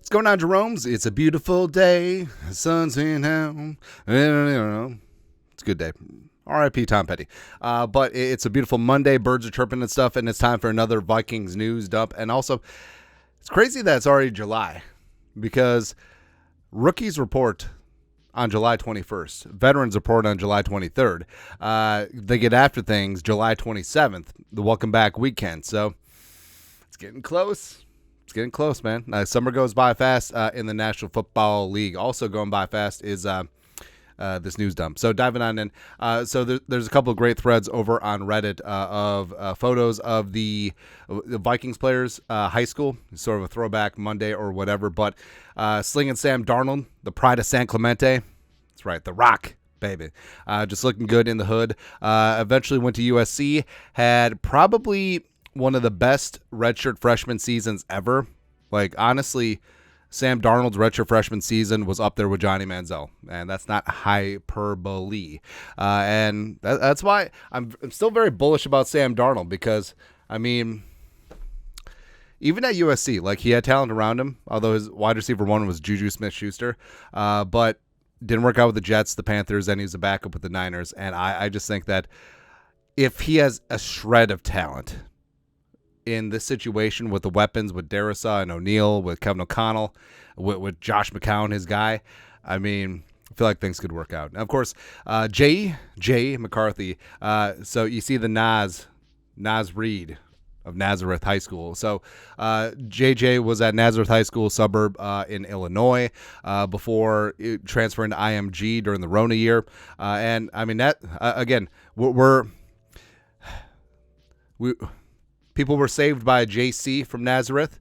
What's going on, Jerome's? It's a beautiful day. The sun's in town. It's a good day. R.I.P. Tom Petty. But it's a beautiful Monday. Birds are chirping and stuff, and it's time for another Vikings news dump. And also, it's crazy that it's already July because rookies report on July 21st. Veterans report on July 23rd. They get after things July 27th, the welcome back weekend. So it's getting close. It's getting close, man. Summer goes by fast in the National Football League. Also going by fast is this news dump. So diving on in. So there's a couple of great threads over on Reddit of photos of the Vikings players, high school, sort of a throwback Monday or whatever. But slinging Sam Darnold, the pride of San Clemente. That's right, the Rock. Baby. Just looking good in the hood. Eventually went to USC. Had probably one of the best redshirt freshman seasons ever. Like, honestly, Sam Darnold's redshirt freshman season was up there with Johnny Manziel, and that's not hyperbole. And that's why I'm still very bullish about Sam Darnold because, I mean, even at USC, like, he had talent around him, although his wide receiver one was Juju Smith-Schuster, but didn't work out with the Jets, the Panthers, and he was a backup with the Niners. And I just think that if he has a shred of talent in this situation with the weapons, with Darrisaw and O'Neal, with Kevin O'Connell, with Josh McCown, his guy, I mean, I feel like things could work out. And of course, J. McCarthy. So you see the Nas Reed of Nazareth High School. So JJ was at Nazareth High School suburb in Illinois before transferring to IMG during the Rona year. And I mean, that again, people were saved by a JC from Nazareth.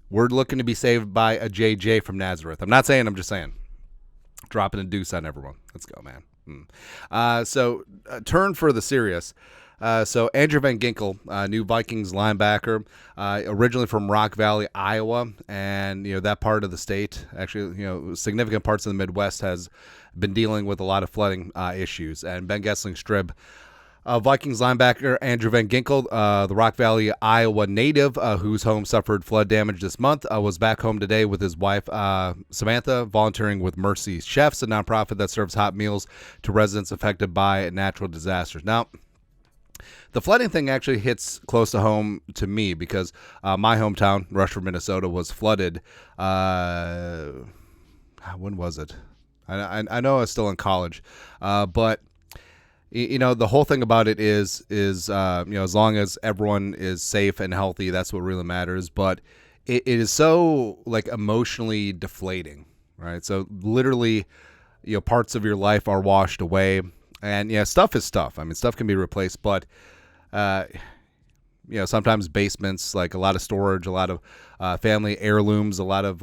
We're looking to be saved by a JJ from Nazareth. I'm not saying, I'm just saying. Dropping a deuce on everyone. Let's go, man. So turn for the serious. So Andrew Van Ginkel, new Vikings linebacker, originally from Rock Valley, Iowa, and that part of the state, actually, significant parts of the Midwest, has been dealing with a lot of flooding issues. And Ben Gessling Strib, Vikings linebacker Andrew Van Ginkel, the Rock Valley, Iowa native, whose home suffered flood damage this month, was back home today with his wife, Samantha, volunteering with Mercy Chefs, a nonprofit that serves hot meals to residents affected by natural disasters. Now, the flooding thing actually hits close to home to me because my hometown, Rushford, Minnesota, was flooded. When was it? I know I was still in college, but the whole thing about it is as long as everyone is safe and healthy, that's what really matters. But it is so, like, emotionally deflating, right? So literally, parts of your life are washed away, and stuff is stuff. I mean, stuff can be replaced, but sometimes basements, like a lot of storage, a lot of family heirlooms, a lot of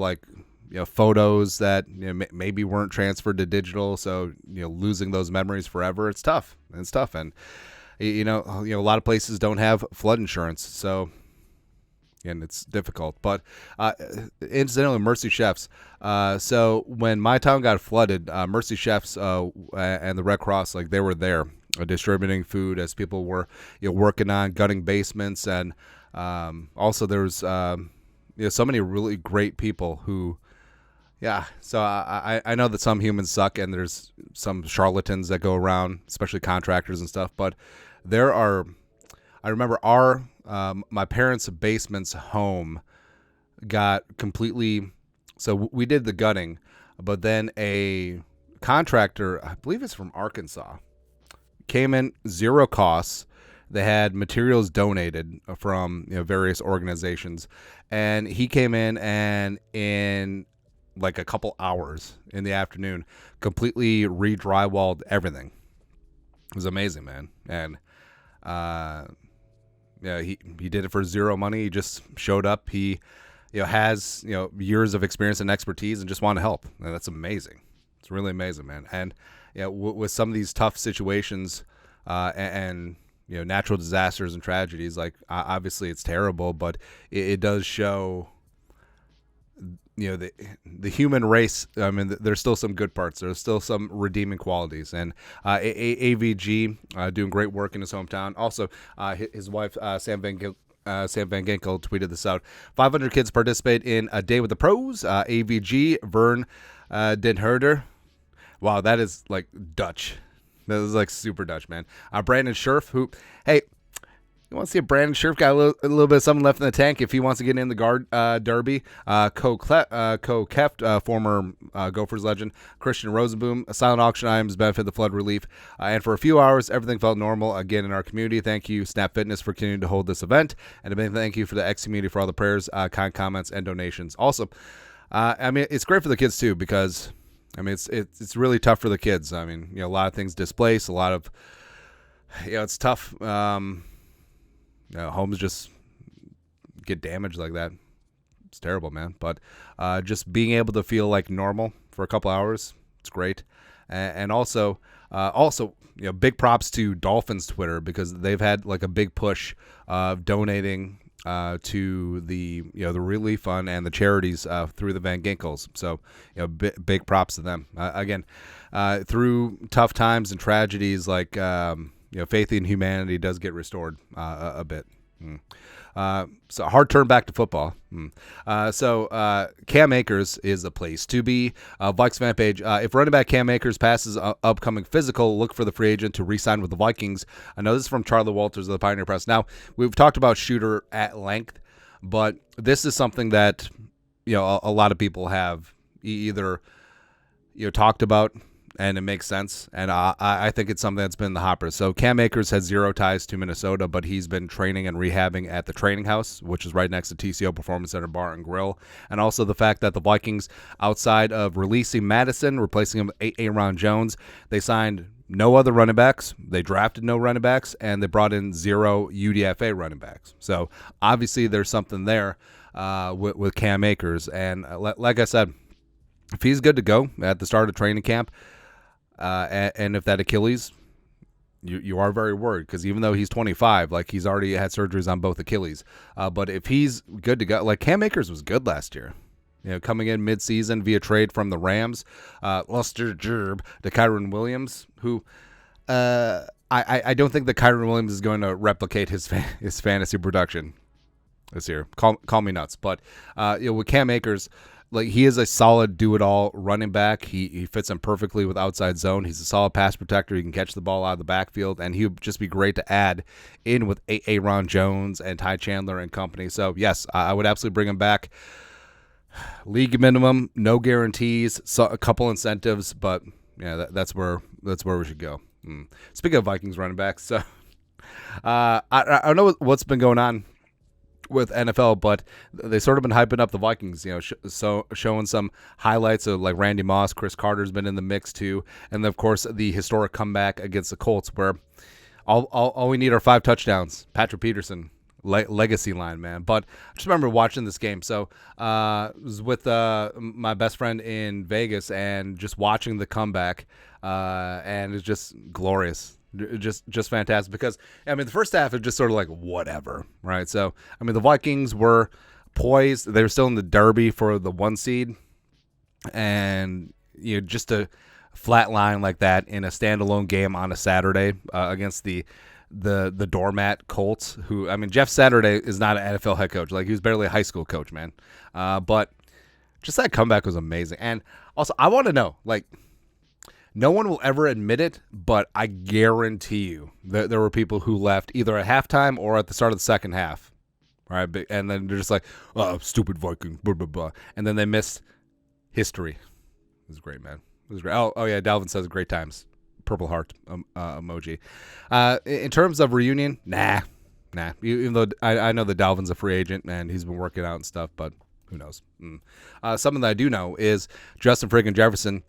photos that maybe weren't transferred to digital, so losing those memories forever, it's tough. And a lot of places don't have flood insurance, so and it's difficult. But incidentally, Mercy Chefs. So when my town got flooded, Mercy Chefs and the Red Cross, they were there distributing food as people were working on gutting basements, and also there's so many really great people who. Yeah, so I know that some humans suck, and there's some charlatans that go around, especially contractors and stuff. But I remember my parents' basement's home got completely. So we did the gutting, but then a contractor, I believe it's from Arkansas, came in, zero costs. They had materials donated from various organizations, and he came in and in like a couple hours in the afternoon, completely re-drywalled everything. It was amazing, man. And he did it for zero money. He just showed up. He has years of experience and expertise, and just want to help. And that's amazing. It's really amazing, man. And with some of these tough situations and natural disasters and tragedies, obviously it's terrible, but it does show the human race. I mean, there's still some good parts. There's still some redeeming qualities. And AVG doing great work in his hometown. Also, his wife, Sam Van Sam Van Ginkel tweeted this out. 500 kids participate in a day with the pros. AVG, Vern Den Herder. Wow, that is like Dutch. That is like super Dutch, man. Brandon Sherf, who, hey, you want to see if Brandon Sherf got a little bit of something left in the tank if he wants to get in the guard derby. Co-Keft, former Gophers legend, Christian Rosenboom. Silent auction items benefit the flood relief. And for a few hours, everything felt normal again in our community. Thank you, Snap Fitness, for continuing to hold this event. And a big thank you for the X community for all the prayers, kind comments, and donations. Also, I mean, it's great for the kids, too, because, I mean, it's really tough for the kids. I mean, a lot of things displace, a lot of, it's tough. Homes just get damaged like that. It's terrible, man. But just being able to feel like normal for a couple hours, it's great. And also, big props to Dolphins Twitter, because they've had like a big push of donating to the the relief fund and the charities through the Van Ginkels. So big props to them. Again, through tough times and tragedies, like faith in humanity does get restored a bit. So a hard turn back to football. So Cam Akers is the place to be. Vikings fan page. If running back Cam Akers passes upcoming physical, look for the free agent to re-sign with the Vikings. I know this is from Charlie Walters of the Pioneer Press. Now, we've talked about Shooter at length, but this is something that a lot of people have either talked about, and it makes sense, and I think it's something that's been in the hopper. So Cam Akers has zero ties to Minnesota, but he's been training and rehabbing at the training house, which is right next to TCO Performance Center Bar and Grill. And also the fact that the Vikings, outside of releasing Madison, replacing him with Aaron Jones, they signed no other running backs, they drafted no running backs, and they brought in 0 UDFA running backs. So obviously there's something there with Cam Akers. And like I said, if he's good to go at the start of training camp, and if that Achilles, you are very worried, because even though he's 25, like he's already had surgeries on both Achilles. But if he's good to go, like Cam Akers was good last year, coming in mid-season via trade from the Rams, lost to Kyron Williams, who I don't think that Kyron Williams is going to replicate his fantasy production this year. Call me nuts, but with Cam Akers, like he is a solid do-it-all running back. He fits in perfectly with outside zone. He's a solid pass protector. He can catch the ball out of the backfield, and he would just be great to add in with Aaron Jones and Ty Chandler and company. So, yes, I would absolutely bring him back. League minimum, no guarantees, a couple incentives, but yeah, that's where we should go. Speaking of Vikings running backs, so I don't know what's been going on with NFL, but they sort of been hyping up the Vikings, so showing some highlights of like Randy Moss, Chris Carter's been in the mix too, and then, of course, the historic comeback against the Colts, where all we need are 5 touchdowns. Patrick Peterson, legacy line, man. But I just remember watching this game. So I was with my best friend in Vegas and just watching the comeback, and it's just glorious. Just fantastic, because I mean the first half is just sort of like whatever, right? So I mean the Vikings were poised; they were still in the derby for the 1 seed, and just a flat line like that in a standalone game on a Saturday against the doormat Colts, who, I mean, Jeff Saturday is not an NFL head coach, like he was barely a high school coach, man. But just that comeback was amazing, and also I want to know, like, no one will ever admit it, but I guarantee you that there were people who left either at halftime or at the start of the second half, right? And then they're just like, oh, stupid Vikings, blah, blah, blah. And then they missed history. It was great, man. It was great. Oh yeah, Dalvin says great times. Purple heart emoji. In terms of reunion, nah. Even though I know that Dalvin's a free agent and he's been working out and stuff, but who knows? Something that I do know is Justin friggin' Jefferson.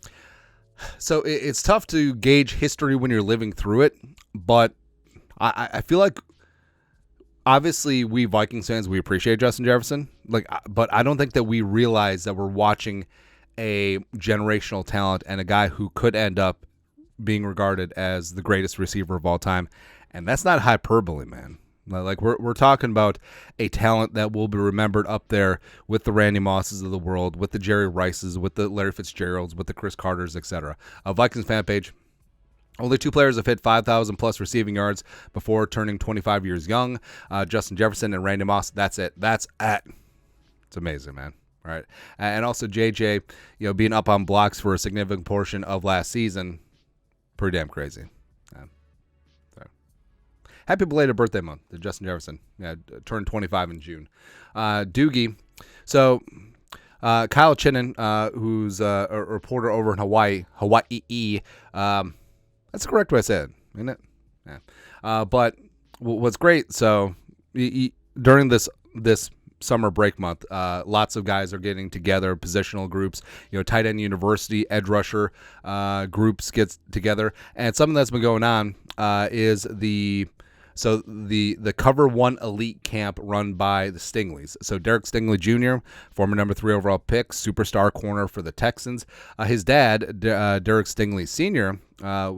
So it's tough to gauge history when you're living through it, but I feel like obviously we Vikings fans, we appreciate Justin Jefferson, but I don't think that we realize that we're watching a generational talent and a guy who could end up being regarded as the greatest receiver of all time, and that's not hyperbole, man. Like we're talking about a talent that will be remembered up there with the Randy Mosses of the world, with the Jerry Rices, with the Larry Fitzgeralds, with the Chris Carters, etc. Vikings fan page. Only 2 players have hit 5,000 plus receiving yards before turning 25 years young. Justin Jefferson and Randy Moss. That's it. It's amazing, man. All right. And also JJ, being up on blocks for a significant portion of last season. Pretty damn crazy. Happy belated birthday month to Justin Jefferson. Turned 25 in June. Doogie. So Kyle Chinnan, who's a reporter over in Hawaii. That's the correct way I said it, isn't it? Yeah. But what's great, so during this summer break month, lots of guys are getting together, positional groups, tight end university, edge rusher groups get together. And something that's been going on is the Cover 1 Elite Camp run by the Stingleys. So Derek Stingley Jr., former number 3 overall pick, superstar corner for the Texans. His dad, Derek Stingley Sr.,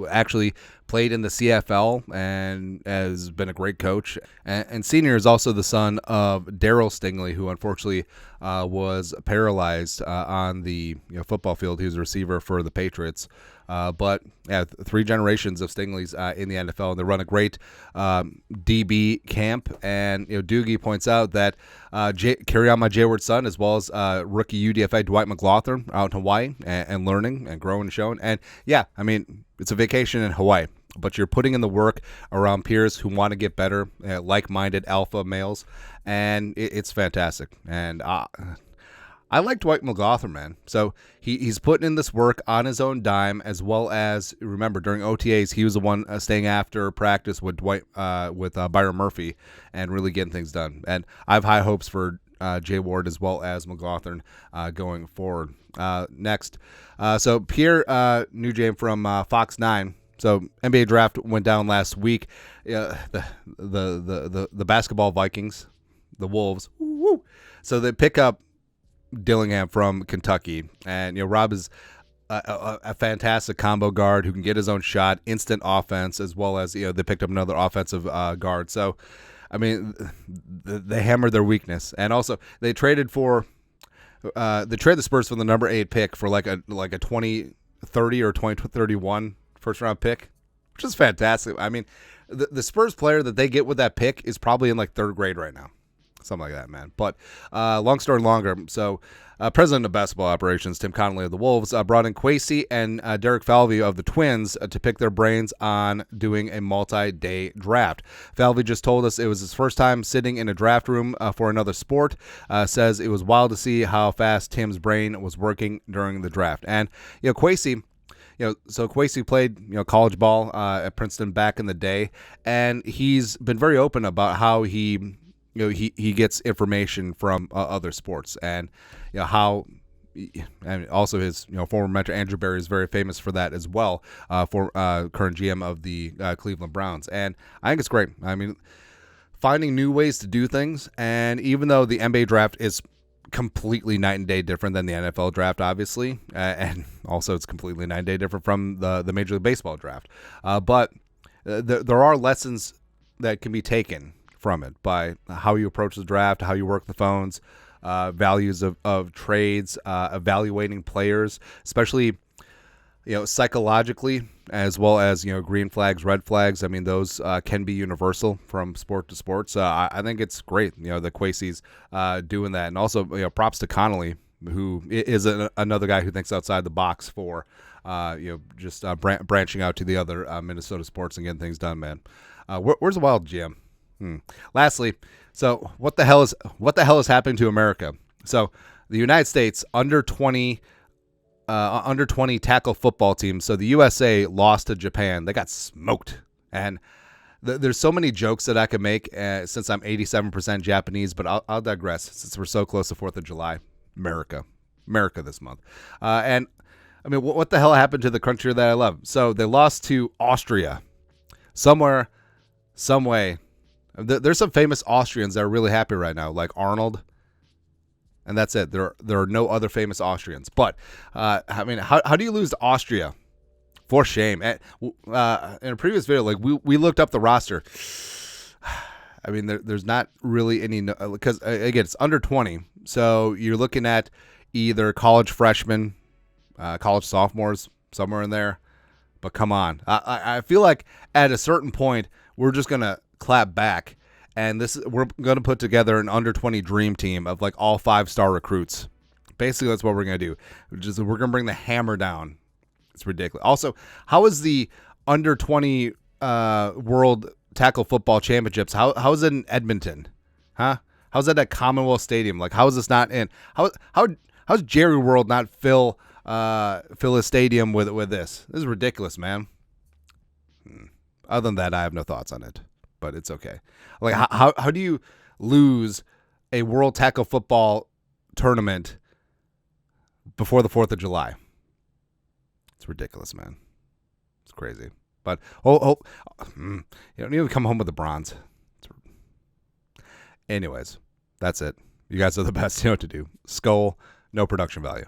actually played in the CFL and has been a great coach. And Senior is also the son of Daryl Stingley, who unfortunately was paralyzed on the football field. He was a receiver for the Patriots. But 3 generations of Stingleys in the NFL, and they run a great DB camp. And Doogie points out that Kerry-On-My Jayward's son, as well as rookie UDFA Dwight McLaughlin, out in Hawaii and learning and growing and showing. And it's a vacation in Hawaii, but you're putting in the work around peers who want to get better, like-minded alpha males, and it's fantastic. And I like Dwight McLaughlin, man. So he's putting in this work on his own dime, as well as, remember, during OTAs, he was the one staying after practice with Byron Murphy and really getting things done. And I have high hopes for Jay Ward as well as McLaughlin going forward. Next, so Pierre Nugent from Fox 9. So NBA draft went down last week. The basketball Vikings, the Wolves. Woo-woo. So they pick up Dillingham from Kentucky, and Rob is a fantastic combo guard who can get his own shot, instant offense, as well as they picked up another offensive guard. So they hammered their weakness, and also they traded the Spurs for the number 8 pick for like a 2030 or 2031 first round pick, which is fantastic. I mean, the Spurs player that they get with that pick is probably in like 3rd grade right now. Something like that, man. But long story longer. So president of basketball operations, Tim Connolly of the Wolves, brought in Kwesi and Derek Falvey of the Twins to pick their brains on doing a multi-day draft. Falvey just told us it was his first time sitting in a draft room for another sport. Says it was wild to see how fast Tim's brain was working during the draft. And Kwesi, so Kwesi played, college ball at Princeton back in the day, and he's been very open about how he gets information from other sports, and and also his former mentor Andrew Berry is very famous for that as well, for current GM of the Cleveland Browns. And I think it's great. I mean, finding new ways to do things, and even though the NBA draft is completely night and day different than the NFL draft, obviously, and also it's completely night and day different from the Major League Baseball draft, but there are lessons that can be taken from it by how you approach the draft, how you work the phones, values of trades, evaluating players, especially psychologically, as well as green flags, red flags. I mean, those can be universal from sport to sport. So I think it's great the Kwesi's doing that, and also props to Connolly, who is another guy who thinks outside the box for just branching out to the other Minnesota sports and getting things done, man. Where's the Wild GM? Lastly, so what the hell is happening to America? So the United States under 20 tackle football team. So the USA lost to Japan. They got smoked. And there's so many jokes that I could make since I'm 87% Japanese, but I'll digress since we're so close to 4th of July. America this month. And I mean, what the hell happened to the country that I love? So they lost to Austria. Somewhere, some way. There's some famous Austrians that are really happy right now, like Arnold, and that's it. There are no other famous Austrians. But I mean, how do you lose to Austria? For shame. And, in a previous video, like we looked up the roster. I mean, there's not really any, because again, it's under 20, so you're looking at either college freshmen, college sophomores, somewhere in there. But come on. I feel like at a certain point, we're just going to clap back. And we're going to put together an under 20 dream team of like all 5-star recruits. Basically, that's what we're going to do. We're going to bring the hammer down. It's ridiculous. Also, how is the under 20 World Tackle Football Championships? How is it in Edmonton? Huh? How's that at Commonwealth Stadium? Like, how is this not in? How's Jerry World not fill his stadium with this? This is ridiculous, man. Other than that, I have no thoughts on it, but it's okay. Like, how do you lose a World Tackle Football tournament before the 4th of July? It's ridiculous, man. It's crazy. But you don't even come home with the bronze. Anyways, that's it. You guys are the best. You know what to do. Skull, no production value.